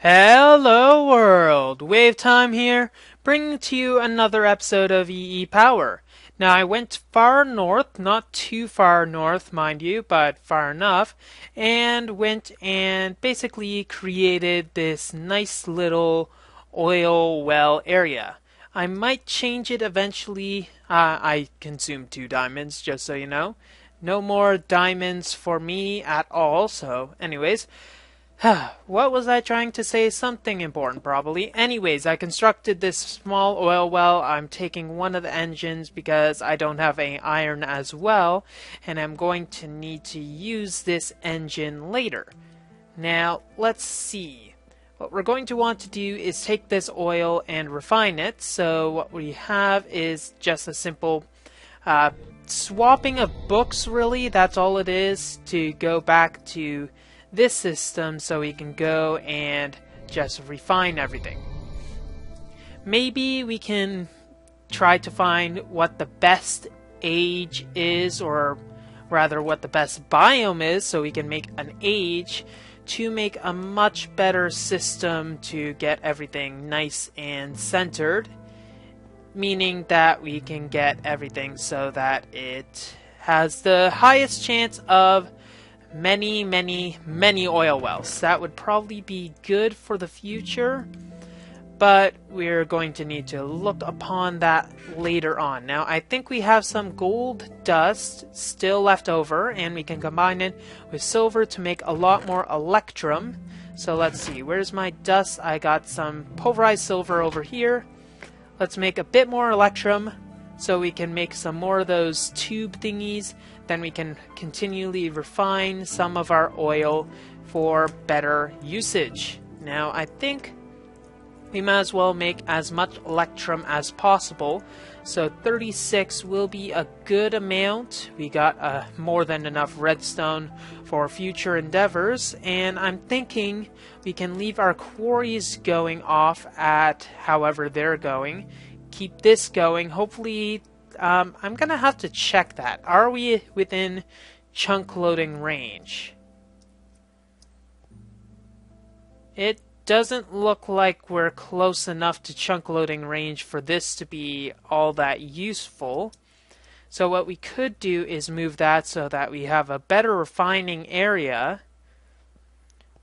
Hello world! WayofTime here, bringing to you another episode of EEPower. Now I went far north, not too far north mind you, but far enough, and went and basically created this nice little oil well area. I might change it eventually. I consumed 2 diamonds, just so you know. No more diamonds for me at all, so anyways. What was I trying to say? Something important, probably. Anyways, I constructed this small oil well. I'm taking one of the engines because I don't have any iron as well, and I'm going to need to use this engine later. Now, let's see. What we're going to want to do is take this oil and refine it. So what we have is just a simple swapping of books, really. That's all it is, to go back to this system so we can go and just refine everything. Maybe we can try to find what the best age is, or rather what the best biome is, so we can make an age to make a much better system to get everything nice and centered, meaning that we can get everything so that it has the highest chance of many oil wells. That would probably be good for the future, but we're going to need to look upon that later on. Now, I think we have some gold dust still left over, and we can combine it with silver to make a lot more electrum. So let's see, where's my dust? I got some pulverized silver over here. Let's make a bit more electrum so we can make some more of those tube thingies. Then we can continually refine some of our oil for better usage. Now, I think we might as well make as much electrum as possible. So 36 will be a good amount. We got more than enough redstone for future endeavors. And I'm thinking we can leave our quarries going off at however they're going. Keep this going. Hopefully, I'm gonna have to check that. Are we within chunk loading range? It doesn't look like we're close enough to chunk loading range for this to be all that useful. So what we could do is move that so that we have a better refining area,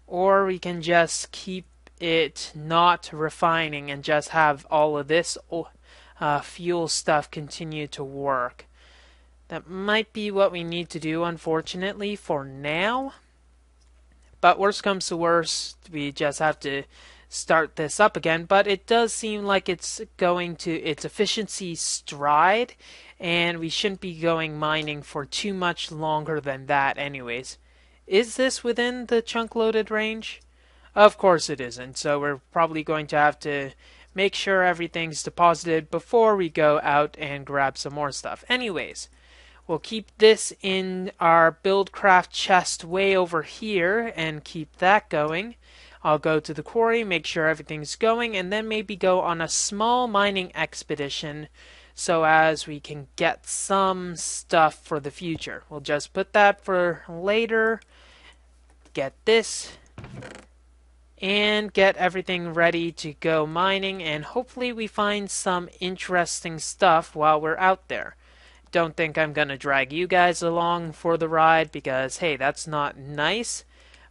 or we can just keep it not refining and just have all of this fuel stuff continue to work. That might be what we need to do, unfortunately, for now. But worst comes to worst, we just have to start this up again. But it does seem like it's going to its efficiency stride, and we shouldn't be going mining for too much longer than that anyways. Is this within the chunk loaded range? Of course it isn't, so we're probably going to have to make sure everything's deposited before we go out and grab some more stuff. Anyways, we'll keep this in our buildcraft chest way over here and keep that going. I'll go to the quarry, make sure everything's going, and then maybe go on a small mining expedition so as we can get some stuff for the future. We'll just put that for later. Get this and get everything ready to go mining, and hopefully we find some interesting stuff while we're out there. Don't think I'm gonna drag you guys along for the ride because, hey, that's not nice,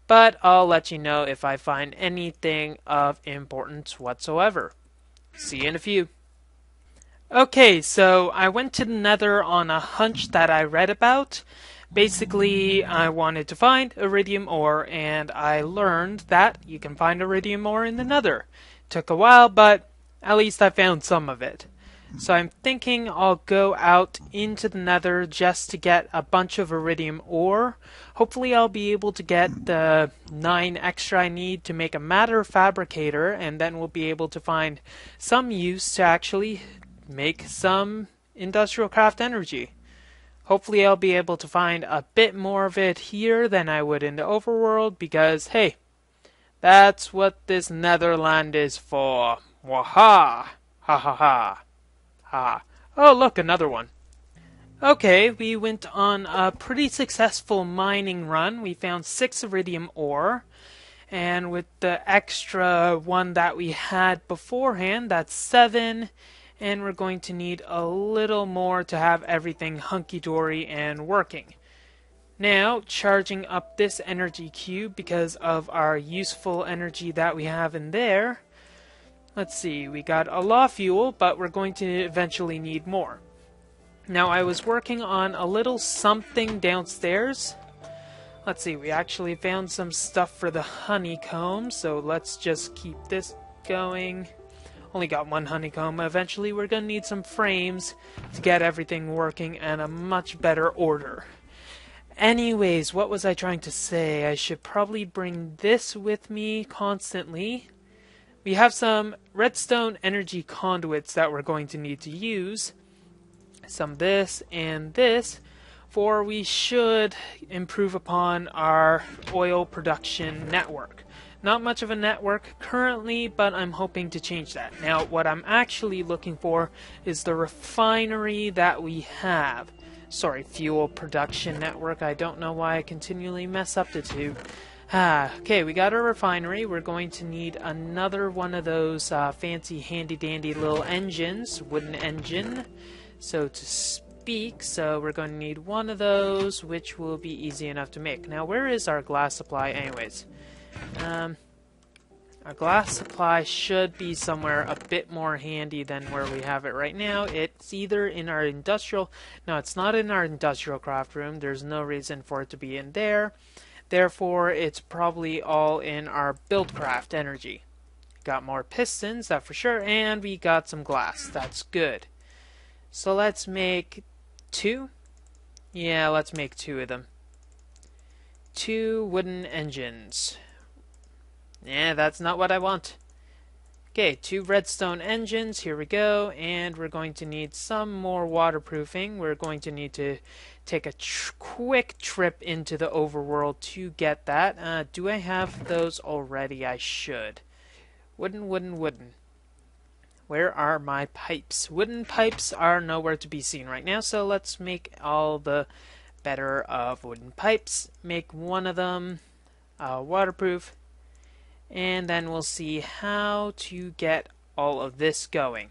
but I'll let you know if I find anything of importance whatsoever. See you in a few. Okay, so I went to the Nether on a hunch that I read about. Basically, I wanted to find iridium ore, and I learned that you can find iridium ore in the Nether. Took a while, but at least I found some of it. So I'm thinking I'll go out into the Nether just to get a bunch of iridium ore. Hopefully I'll be able to get the 9 extra I need to make a matter fabricator, and then we'll be able to find some use to actually make some industrial craft energy. Hopefully I'll be able to find a bit more of it here than I would in the overworld, because, hey, that's what this Netherland is for. Waha! Ha ha ha. Ha. Oh, look, another one. Okay, we went on a pretty successful mining run. We found 6 iridium ore, And with the extra one that we had beforehand, that's 7. And we're going to need a little more to have everything hunky-dory and working. Now, charging up this energy cube because of our useful energy that we have in there. Let's see, we got a lot of fuel, but we're going to eventually need more. Now, I was working on a little something downstairs. Let's see, we actually found some stuff for the honeycomb, so let's just keep this going. Only got one honeycomb. Eventually, we're going to need some frames to get everything working in a much better order. Anyways, what was I trying to say? I should probably bring this with me constantly. We have some redstone energy conduits that we're going to need to use. Some this and this, for we should improve upon our oil production network. Not much of a network currently, but I'm hoping to change that. Now, what I'm actually looking for is the refinery that we have. Sorry, fuel production network. I don't know why I continually mess up the two. Okay, we got our refinery. We're going to need another one of those fancy handy-dandy little engines, wooden engine, so to speak. So we're going to need one of those, which will be easy enough to make. Now, where is our glass supply anyways? Our glass supply should be somewhere a bit more handy than where we have it right now. It's either in our industrial... No, it's not in our industrial craft room. There's no reason for it to be in there. Therefore, it's probably all in our buildcraft energy. Got more pistons, that for sure, and we got some glass. That's good. So let's make 2. Yeah, let's make 2 of them. 2 wooden engines. Yeah, that's not what I want. Okay, 2 redstone engines, here we go, and we're going to need some more waterproofing. We're going to need to take a quick trip into the overworld to get that. Do I have those already? I should. Wooden. Where are my pipes? Wooden pipes are nowhere to be seen right now, so let's make all the better of wooden pipes. Make one of them waterproof. And then we'll see how to get all of this going.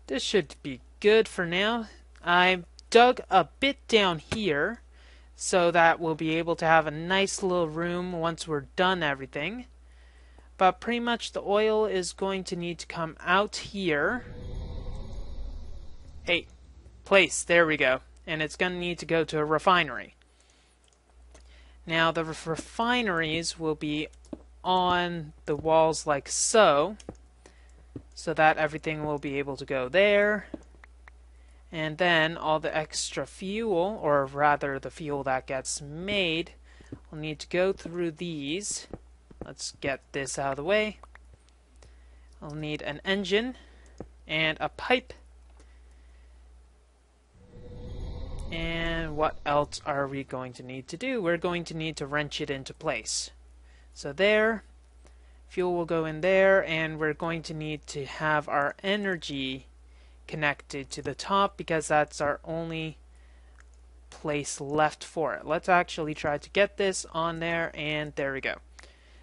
This should be good for now. I dug a bit down here so that we'll be able to have a nice little room once we're done everything. But pretty much the oil is going to need to come out here. Hey, place, there we go. And it's going to need to go to a refinery. Now the refineries will be on the walls like so that everything will be able to go there. And then all the extra fuel, or rather the fuel that gets made, will need to go through these. Let's get this out of the way. I'll need an engine and a pipe. And what else are we going to need to do? We're going to need to wrench it into place. So there, fuel will go in there, and we're going to need to have our energy connected to the top because that's our only place left for it. Let's actually try to get this on there, and there we go.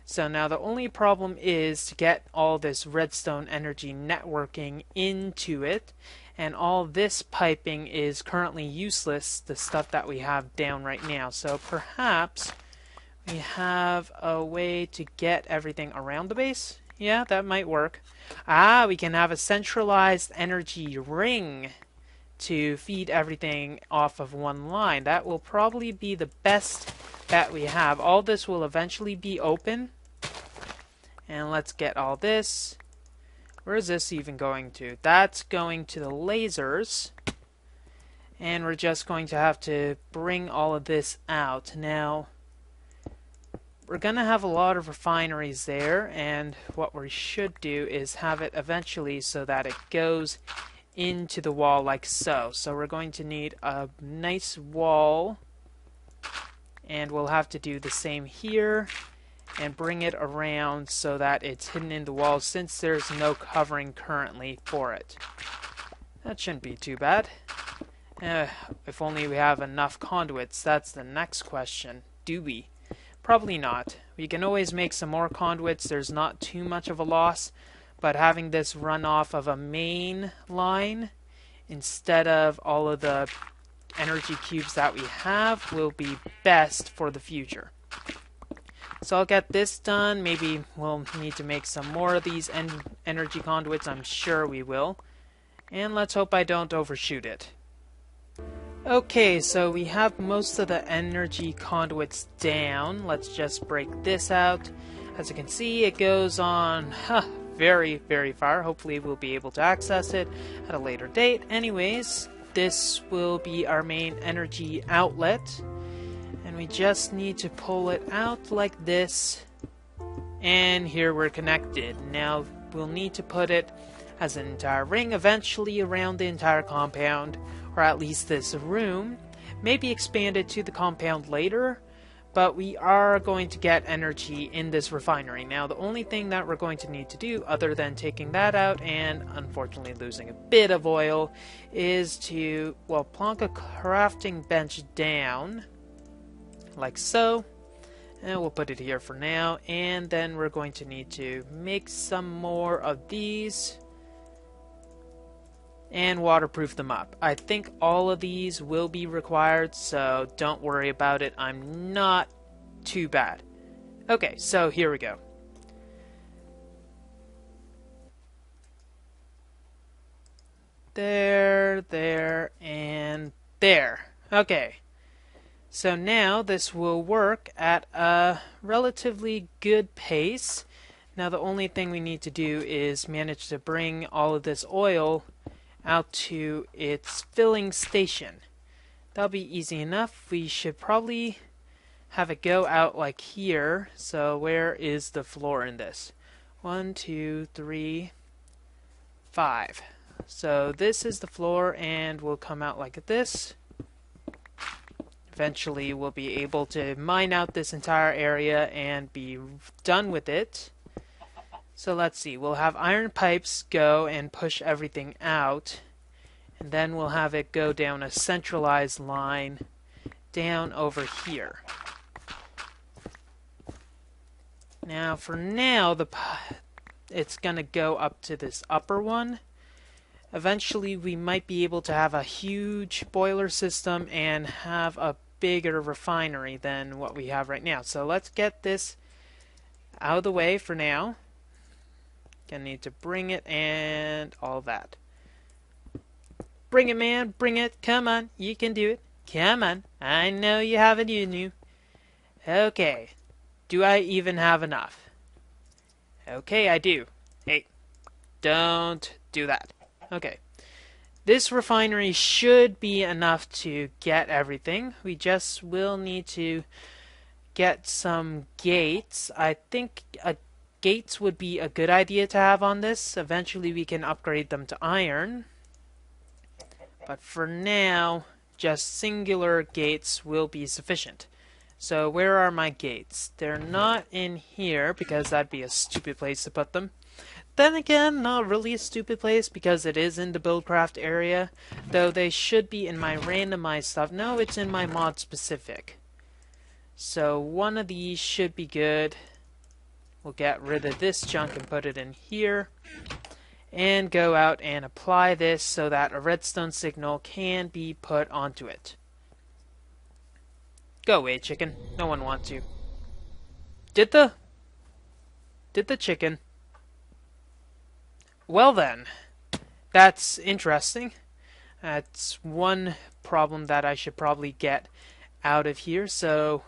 So now the only problem is to get all this redstone energy networking into it. And all this piping is currently useless, the stuff that we have down right now. So perhaps we have a way to get everything around the base. Yeah, that might work. We can have a centralized energy ring to feed everything off of one line. That will probably be the best that we have. All this will eventually be open. And let's get all this. Where is this even going to? That's going to the lasers. And we're just going to have to bring all of this out. Now, we're going to have a lot of refineries there. And what we should do is have it eventually so that it goes into the wall like so. So we're going to need a nice wall. And we'll have to do the same here. And bring it around so that it's hidden in the walls since there's no covering currently for it. That shouldn't be too bad. If only we have enough conduits. That's the next question. Do we? Probably not. We can always make some more conduits. There's not too much of a loss, but having this run off of a main line instead of all of the energy cubes that we have will be best for the future. So I'll get this done. Maybe we'll need to make some more of these energy conduits. I'm sure we will. And let's hope I don't overshoot it. Okay, so we have most of the energy conduits down. Let's just break this out. As you can see, it goes on very, very far. Hopefully we'll be able to access it at a later date. Anyways, this will be our main energy outlet. And we just need to pull it out like this. And here we're connected. Now we'll need to put it as an entire ring eventually around the entire compound, or at least this room. Maybe expand it to the compound later, but we are going to get energy in this refinery. Now the only thing that we're going to need to do, other than taking that out and unfortunately losing a bit of oil, is to, well, plonk a crafting bench down, like so. And we'll put it here for now, and then we're going to need to make some more of these and waterproof them up. I think all of these will be required, so don't worry about it. I'm not too bad. Okay, so here we go. There, and there. Okay. So now this will work at a relatively good pace. Now the only thing we need to do is manage to bring all of this oil out to its filling station. That'll be easy enough. We should probably have it go out like here. So where is the floor in this? 1, 2, 3, 5. So this is the floor, and we'll come out like this. Eventually we'll be able to mine out this entire area and be done with it. So let's see, we'll have iron pipes go and push everything out, and then we'll have it go down a centralized line down over here. Now for now, it's gonna go up to this upper one. Eventually we might be able to have a huge boiler system and have a bigger refinery than what we have right now. So let's get this out of the way for now. Gonna need to bring it and all that. Bring it, man, bring it. Come on, you can do it. Come on, I know you have it in you. Okay, do I even have enough? Okay, I do. Hey, don't do that. Okay. This refinery should be enough to get everything. We just will need to get some gates. I think gates would be a good idea to have on this. Eventually we can upgrade them to iron. But for now, just singular gates will be sufficient. So where are my gates? They're not in here because that'd be a stupid place to put them. Then again, not really a stupid place because it is in the Buildcraft area, though they should be in my randomized stuff. No, it's in my mod specific. So one of these should be good. We'll get rid of this junk and put it in here. And go out and apply this so that a redstone signal can be put onto it. Go away, chicken. No one wants you. Did the chicken? Well then, that's interesting. That's one problem that I should probably get out of here, so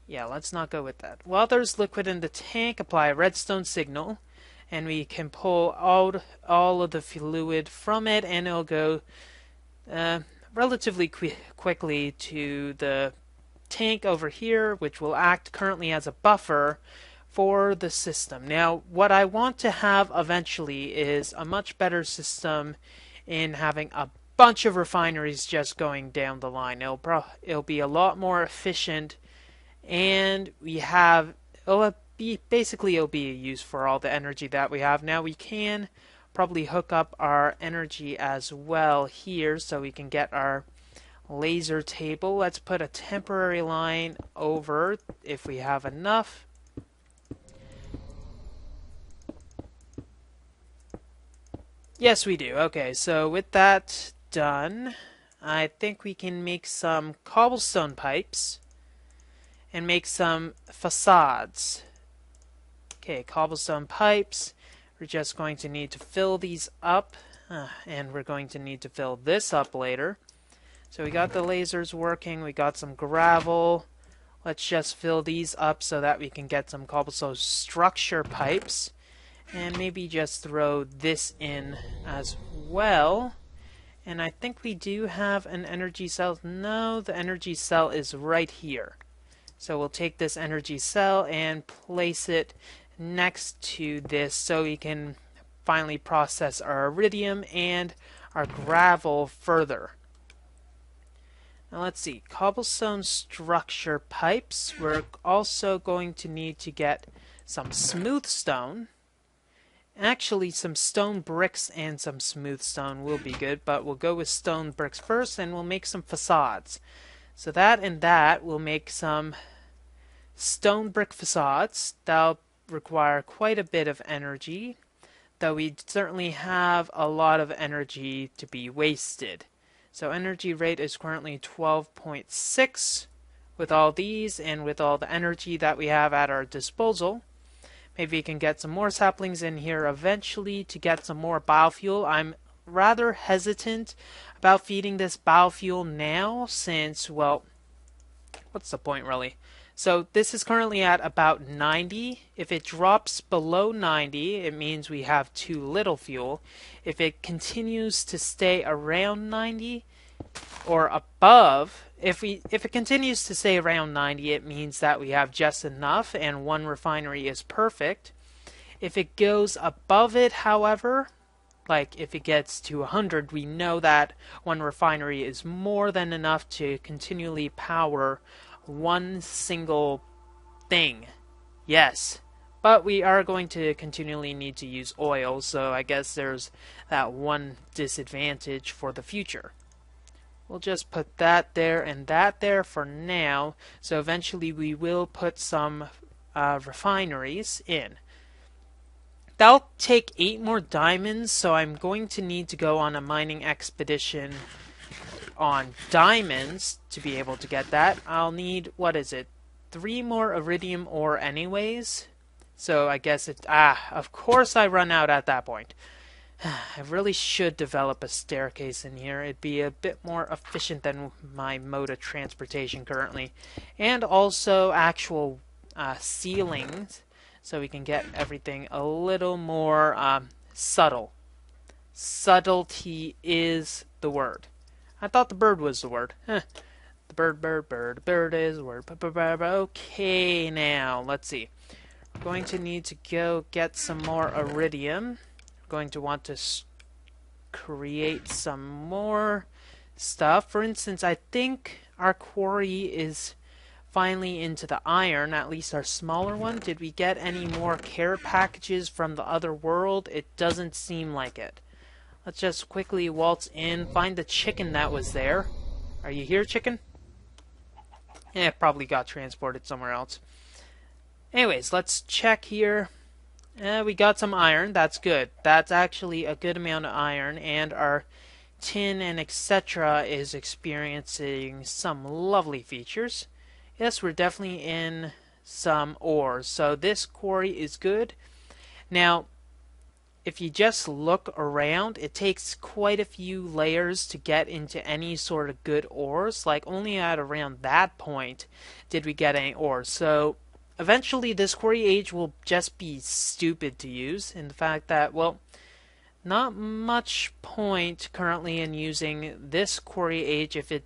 yeah, let's not go with that. While there's liquid in the tank, apply a redstone signal, and we can pull out all of the fluid from it, and it'll go relatively quickly to the tank over here, which will act currently as a buffer for the system. Now, what I want to have eventually is a much better system in having a bunch of refineries just going down the line. It'll be a lot more efficient, and it'll be a use for all the energy that we have. Now we can probably hook up our energy as well here so we can get our laser table. Let's put a temporary line over if we have enough. Yes, we do. Okay, so with that done, I think we can make some cobblestone pipes and make some facades. Okay, cobblestone pipes. We're just going to need to fill these up, and we're going to need to fill this up later. So we got the lasers working, we got some gravel. Let's just fill these up so that we can get some cobblestone structure pipes. And maybe just throw this in as well. And I think we do have an energy cell. No, the energy cell is right here. So we'll take this energy cell and place it next to this so we can finally process our iridium and our gravel further. Now let's see, cobblestone structure pipes. We're also going to need to get some smooth stone. Actually, some stone bricks and some smooth stone will be good, but we'll go with stone bricks first and we'll make some facades. So that and that will make some stone brick facades. That'll require quite a bit of energy, though we certainly have a lot of energy to be wasted. So energy rate is currently 12.6 with all these and with all the energy that we have at our disposal. Maybe we can get some more saplings in here eventually to get some more biofuel. I'm rather hesitant about feeding this biofuel now since, well, what's the point really? So this is currently at about 90. If it drops below 90, it means we have too little fuel. If it continues to stay around 90 or above, if it continues to stay around 90, it means that we have just enough and one refinery is perfect. If it goes above it, however, like if it gets to 100, we know that one refinery is more than enough to continually power one single thing. Yes, but we are going to continually need to use oil, so I guess there's that one disadvantage for the future. We'll just put that there and that there for now, so eventually we will put some refineries in. That'll take 8 more diamonds, so I'm going to need to go on a mining expedition on diamonds to be able to get that. I'll need, what is it, 3 more iridium ore anyways, so I guess it, of course I run out at that point. I really should develop a staircase in here. It'd be a bit more efficient than my mode of transportation currently. And also actual ceilings, so we can get everything a little more subtle. Subtlety is the word. I thought the bird was the word. The bird is the word. Okay, now, let's see. We're going to need to go get some more iridium. Going to want to create some more stuff. For instance, I think our quarry is finally into the iron, at least our smaller one. Did we get any more care packages from the other world? It doesn't seem like it. Let's just quickly waltz in, find the chicken that was there. Are you here, chicken? Yeah, it probably got transported somewhere else. Anyways, let's check here. We got some iron. That's good. That's actually a good amount of iron, and our tin and etc. is experiencing some lovely features. Yes, we're definitely in some ores, so this quarry is good. Now, if you just look around, it takes quite a few layers to get into any sort of good ores. Like, only at around that point did we get any ores. So eventually this quarry age will just be stupid to use, in the fact that, well, not much point currently in using this quarry age if it,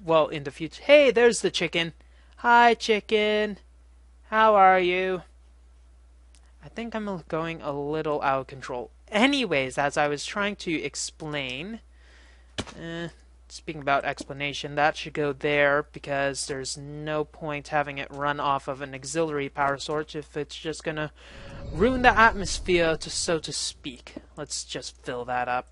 well, in the future. Hey, there's the chicken. Hi, chicken. How are you? I think I'm going a little out of control. Anyways, as I was trying to explain, speaking about explanation, that should go there because there's no point having it run off of an auxiliary power source if it's just gonna ruin the atmosphere, so to speak. Let's just fill that up.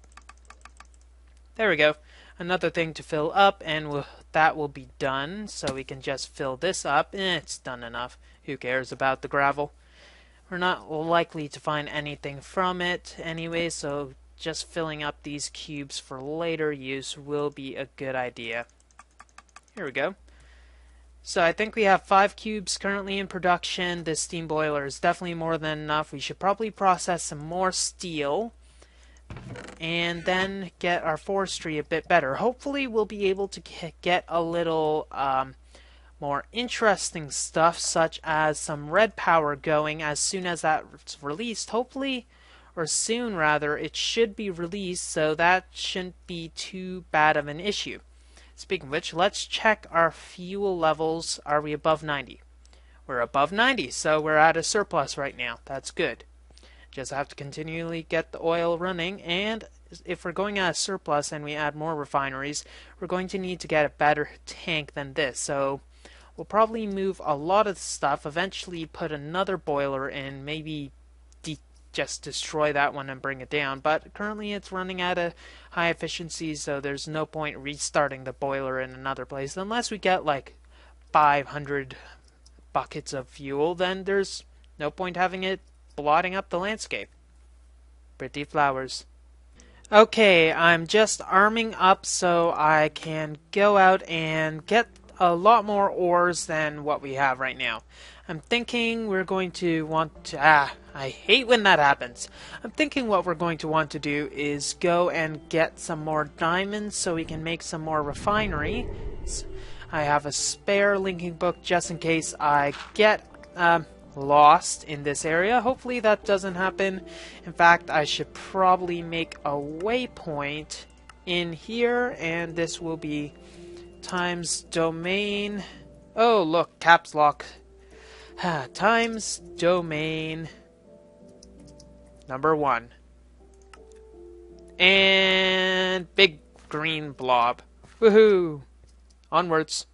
There we go. another thing to fill up, and that will be done. So we can just fill this up. It's done enough. Who cares about the gravel? We're not likely to find anything from it anyway, so just filling up these cubes for later use will be a good idea. Here we go. So I think we have 5 cubes currently in production. This steam boiler is definitely more than enough. We should probably process some more steel and then get our forestry a bit better. Hopefully we'll be able to get a little more interesting stuff, such as some red power going as soon as that's released. Hopefully, or soon rather, it should be released, so that shouldn't be too bad of an issue. Speaking of which, let's check our fuel levels. Are we above 90? We're above 90, so we're at a surplus right now. That's good. Just have to continually get the oil running, and if we're going at a surplus and we add more refineries, we're going to need to get a better tank than this. So we'll probably move a lot of stuff, eventually put another boiler in, maybe just destroy that one and bring it down. But currently it's running at a high efficiency, so there's no point restarting the boiler in another place. Unless we get like 500 buckets of fuel, then there's no point having it blotting up the landscape. Pretty flowers. Okay, I'm just arming up so I can go out and get a lot more ores than what we have right now. I'm thinking we're going to want to... I hate when that happens. I'm thinking what we're going to want to do is go and get some more diamonds so we can make some more refineries. I have a spare linking book just in case I get lost in this area. Hopefully that doesn't happen. In fact, I should probably make a waypoint in here, and this will be times domain. Oh, look, caps lock. Times domain number 1. And big green blob. Woohoo! Onwards.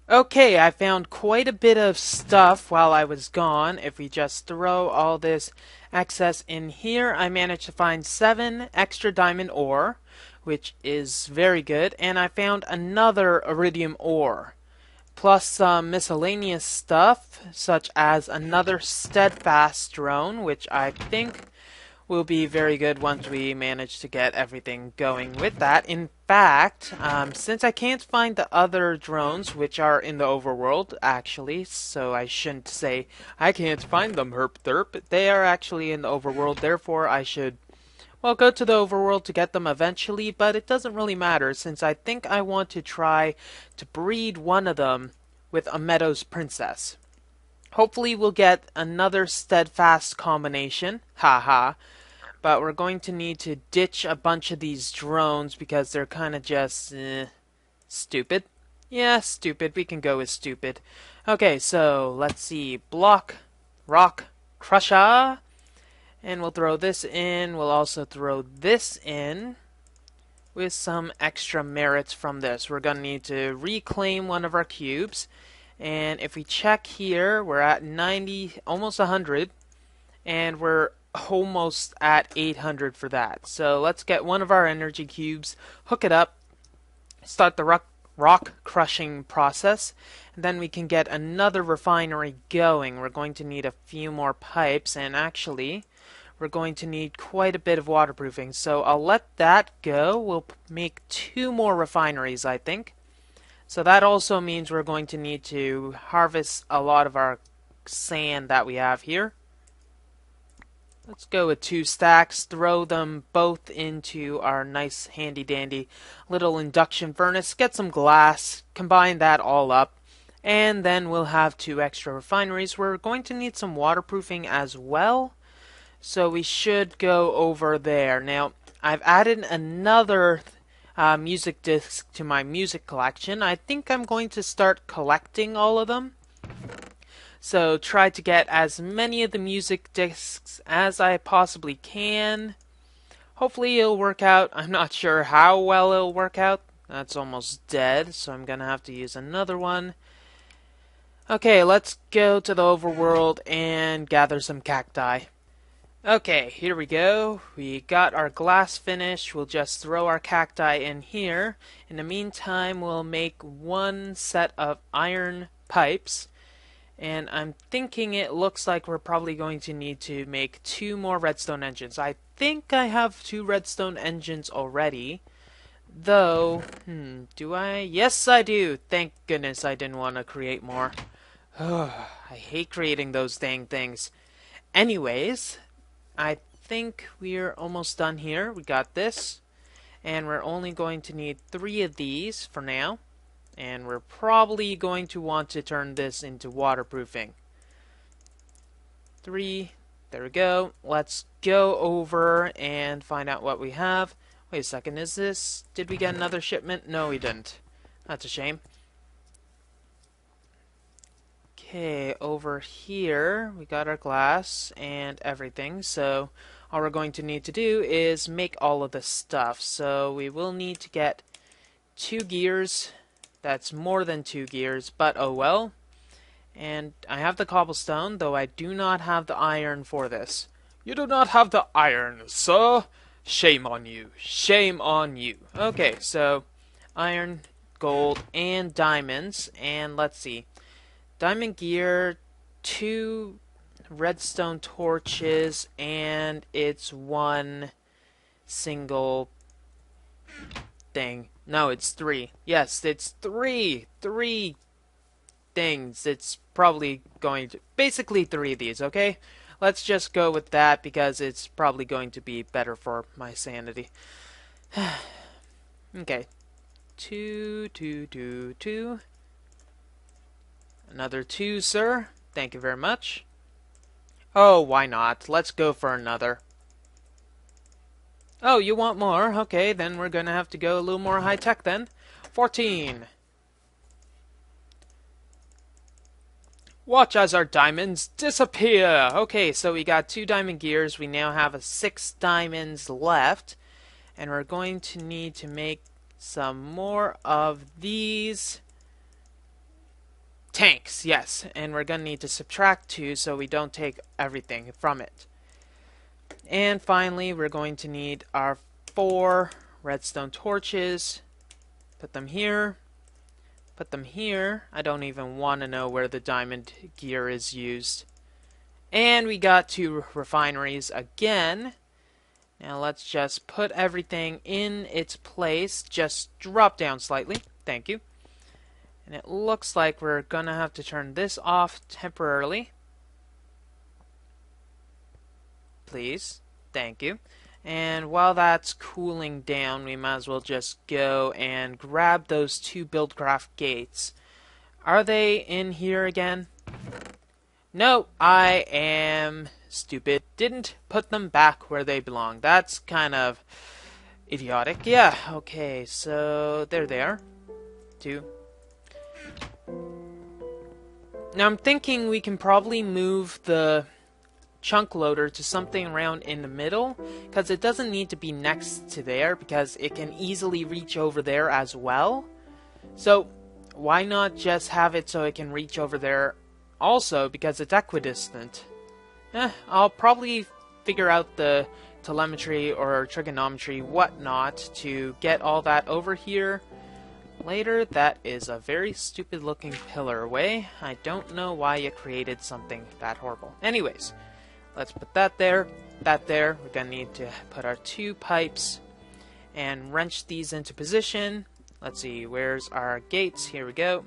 Okay, I found quite a bit of stuff while I was gone. If we just throw all this excess in here, I managed to find 7 extra diamond ore, which is very good, and I found another iridium ore, plus some miscellaneous stuff, such as another steadfast drone, which I think will be very good once we manage to get everything going with that. In fact, since I can't find the other drones, which are in the overworld, actually, so I shouldn't say I can't find them, herp derp. They are actually in the overworld, therefore I should, well, go to the overworld to get them eventually, but it doesn't really matter, since I think I want to try to breed one of them with a Meadows Princess. Hopefully we'll get another steadfast combination, haha. But we're going to need to ditch a bunch of these drones because they're kind of just stupid. Yeah, stupid. We can go with stupid. Okay, so let's see. Block, rock, crusher. And we'll throw this in. We'll also throw this in with some extra merits from this. We're going to need to reclaim one of our cubes. And if we check here, we're at 90, almost 100. And we're almost at 800 for that. So let's get one of our energy cubes, hook it up, start the rock crushing process, and then we can get another refinery going. We're going to need a few more pipes, and actually we're going to need quite a bit of waterproofing. So I'll let that go. We'll make 2 more refineries, I think. So that also means we're going to need to harvest a lot of our sand that we have here. Let's go with 2 stacks, throw them both into our nice handy dandy little induction furnace, get some glass, combine that all up, and then we'll have 2 extra refineries. We're going to need some waterproofing as well, so we should go over there. Now, I've added another music disc to my music collection. I think I'm going to start collecting all of them. So try to get as many of the music discs as I possibly can. Hopefully it'll work out. I'm not sure how well it'll work out. That's almost dead, so I'm going to have to use another one. Okay, let's go to the overworld and gather some cacti. Okay, here we go. We got our glass finished. We'll just throw our cacti in here. In the meantime, we'll make one set of iron pipes. And I'm thinking it looks like we're probably going to need to make 2 more redstone engines. I think I have 2 redstone engines already. Though, do I? Yes, I do. Thank goodness I didn't want to create more. I hate creating those dang things. Anyways, I think we're almost done here. We got this. And we're only going to need 3 of these for now. And we're probably going to want to turn this into waterproofing. 3. There we go. Let's go over and find out what we have. Wait a second, is this... Did we get another shipment? No, we didn't. That's a shame. Okay, over here, we got our glass and everything. So, all we're going to need to do is make all of this stuff. So, we will need to get 2 gears. That's more than 2 gears, but oh well. And I have the cobblestone, though I do not have the iron for this. You do not have the iron, sir? Shame on you. Shame on you. Okay, so iron, gold, and diamonds. And let's see. Diamond gear, 2 redstone torches, and it's 1 single thing. No, it's 3. Yes, it's 3. 3 things. It's probably going to... Basically 3 of these, okay? Let's just go with that because it's probably going to be better for my sanity. Okay. 2, 2, 2, 2. Another 2, sir. Thank you very much. Oh, why not? Let's go for another. Oh, you want more? Okay, then we're gonna have to go a little more high-tech then. 14. Watch as our diamonds disappear! Okay, so we got 2 diamond gears. We now have 6 diamonds left. And we're going to need to make some more of these tanks. Yes, and we're going to need to subtract 2 so we don't take everything from it. And finally, we're going to need our 4 redstone torches. Put them here. Put them here. I don't even want to know where the diamond gear is used. And we got 2 refineries again. Now let's just put everything in its place. Just drop down slightly. Thank you. And it looks like we're gonna have to turn this off temporarily. Please. Thank you. And while that's cooling down, we might as well just go and grab those 2 Buildcraft gates. Are they in here again? No, I am stupid. Didn't put them back where they belong. That's kind of idiotic. Yeah, okay, so there they are. 2. Now I'm thinking we can probably move the chunk loader to something around in the middle, because it doesn't need to be next to there, because it can easily reach over there as well. So why not just have it so it can reach over there also, because it's equidistant. I'll probably figure out the telemetry or trigonometry whatnot to get all that over here later. That is a very stupid looking pillar way. I don't know why you created something that horrible. Anyways, let's put that there, that there. We're going to need to put our 2 pipes and wrench these into position. Let's see, where's our gates? Here we go.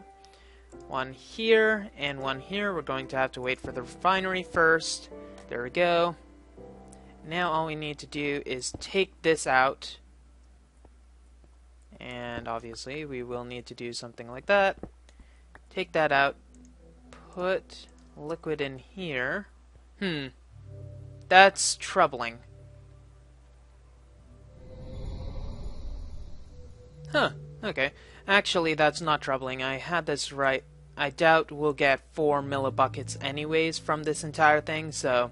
1 here and 1 here. We're going to have to wait for the refinery first. There we go. Now all we need to do is take this out. And obviously we will need to do something like that. Take that out. Put liquid in here. That's troubling. Huh, okay. Actually, that's not troubling. I had this right. I doubt we'll get 4 millibuckets anyways from this entire thing, so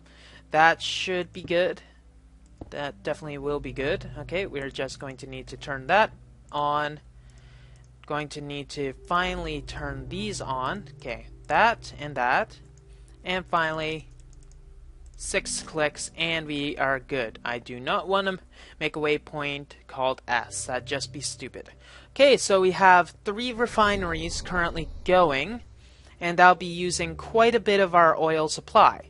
that should be good. That definitely will be good. Okay, we're just going to need to turn that on. Going to need to finally turn these on. Okay, that. And finally, 6 clicks, and we are good. I do not want to make a waypoint called S. That'd just be stupid. Okay, so we have 3 refineries currently going, and that'll be using quite a bit of our oil supply.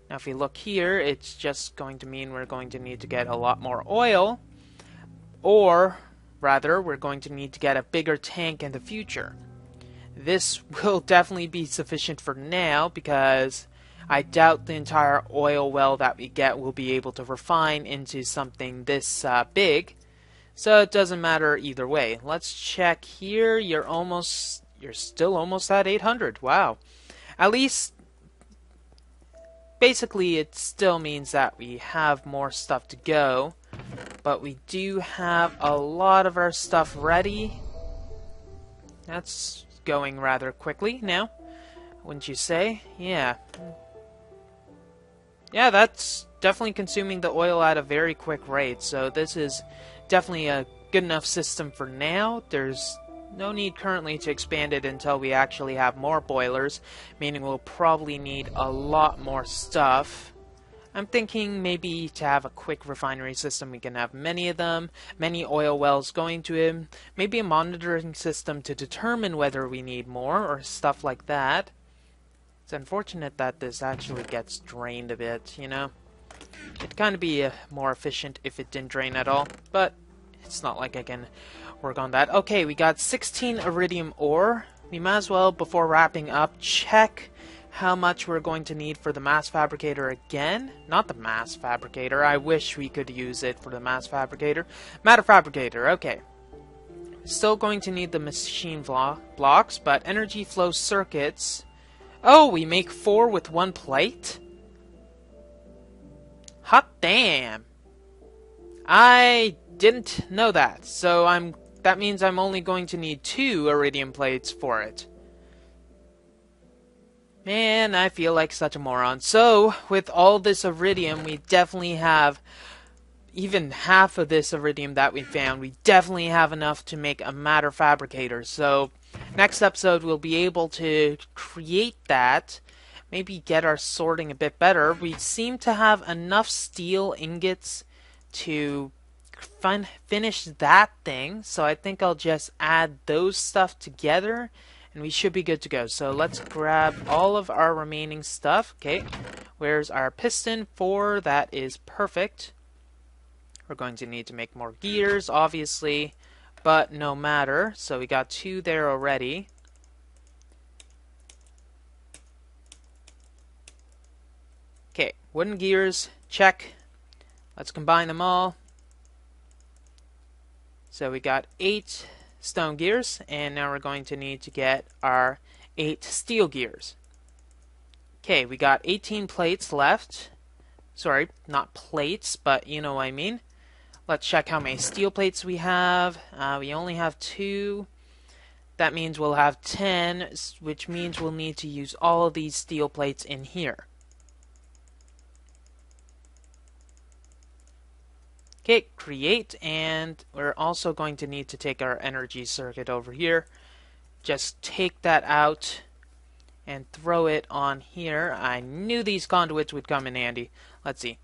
Now if we look here, it's just going to mean we're going to need to get a lot more oil, or rather, we're going to need to get a bigger tank in the future. This will definitely be sufficient for now, because I doubt the entire oil well that we get will be able to refine into something this big. So it doesn't matter either way. Let's check here. You're still almost at 800. Wow. At least, basically it still means that we have more stuff to go. But we do have a lot of our stuff ready. That's going rather quickly now, wouldn't you say? Yeah. Yeah, that's definitely consuming the oil at a very quick rate, so this is definitely a good enough system for now. There's no need currently to expand it until we actually have more boilers, meaning we'll probably need a lot more stuff. I'm thinking maybe to have a quick refinery system, we can have many of them, many oil wells going to it, maybe a monitoring system to determine whether we need more or stuff like that. It's unfortunate that this actually gets drained a bit, you know. It'd kind of be more efficient if it didn't drain at all, but it's not like I can work on that. Okay, we got 16 iridium ore. We might as well, before wrapping up, check how much we're going to need for the mass fabricator again. Not the mass fabricator. I wish we could use it for the mass fabricator. Matter fabricator, okay. Still going to need the machine blocks, but energy flow circuits. Oh, we make 4 with 1 plate? Hot damn. I didn't know that. So that means I'm only going to need 2 iridium plates for it. Man, I feel like such a moron. So, with all this iridium, we definitely have, even half of this iridium that we found, we definitely have enough to make a matter fabricator. So, next episode we'll be able to create that, maybe get our sorting a bit better. We seem to have enough steel ingots to finish that thing, so I think I'll just add those stuff together and we should be good to go. So let's grab all of our remaining stuff. Okay, where's our piston? 4, that is perfect. We're going to need to make more gears, obviously, but no matter. So we got 2 there already. Okay, wooden gears, check. Let's combine them all. So we got 8 stone gears, and now we're going to need to get our 8 steel gears. Okay, we got 18 plates left. Sorry, not plates, but you know what I mean. Let's check how many steel plates we have. We only have 2. That means we'll have 10, which means we'll need to use all of these steel plates in here. Okay, create, and we're also going to need to take our energy circuit over here. Just take that out and throw it on here. I knew these conduits would come in handy. Let's see.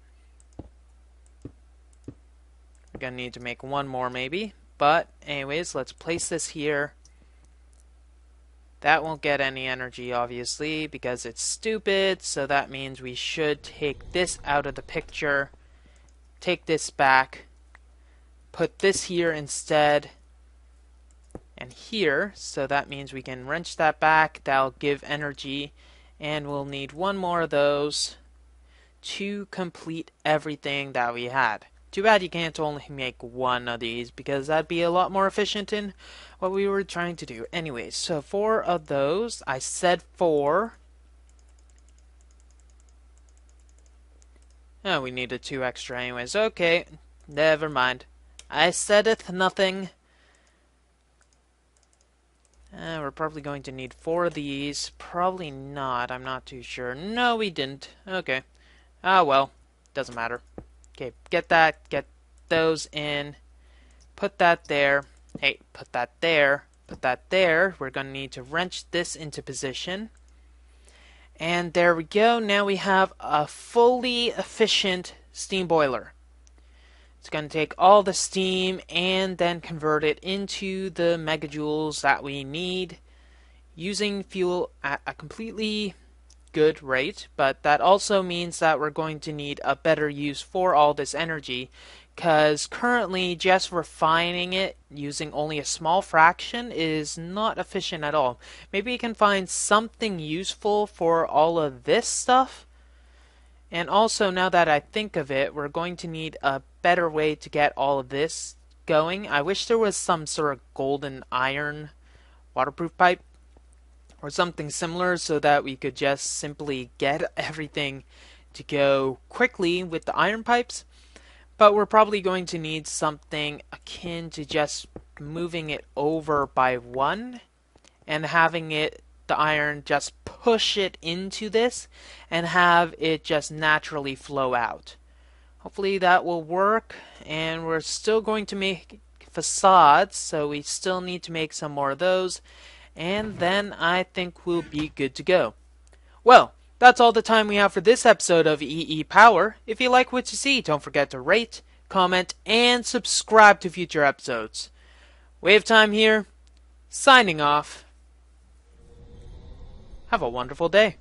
We're gonna need to make 1 more maybe. But anyways, let's place this here. That won't get any energy, obviously, because it's stupid. So that means we should take this out of the picture. Take this back, put this here instead, and here, so that means we can wrench that back. That'll give energy, and we'll need 1 more of those to complete everything that we had. Too bad you can't only make 1 of these, because that'd be a lot more efficient in what we were trying to do. Anyways, so 4 of those. I said 4. Oh, we needed 2 extra anyways. Okay, never mind. I saideth nothing. We're probably going to need 4 of these. Probably not. I'm not too sure. No, we didn't. Okay. Ah, well. Doesn't matter. Okay, get that. Get those in. Put that there. Hey, put that there. Put that there. We're going to need to wrench this into position. And there we go. Now we have a fully efficient steam boiler. It's going to take all the steam and then convert it into the megajoules that we need using fuel at a completely good rate, but that also means that we're going to need a better use for all this energy, because currently just refining it using only a small fraction is not efficient at all. Maybe we can find something useful for all of this stuff. And also, now that I think of it, we're going to need a better way to get all of this going. I wish there was some sort of golden iron waterproof pipe or something similar so that we could just simply get everything to go quickly with the iron pipes. But we're probably going to need something akin to just moving it over by one and having the iron just push it into this and have it just naturally flow out. Hopefully that will work. And we're still going to make facades, so we still need to make some more of those. And then I think we'll be good to go. Well, that's all the time we have for this episode of EEPower. If you like what you see, don't forget to rate, comment, and subscribe to future episodes. WayofTime here, signing off. Have a wonderful day.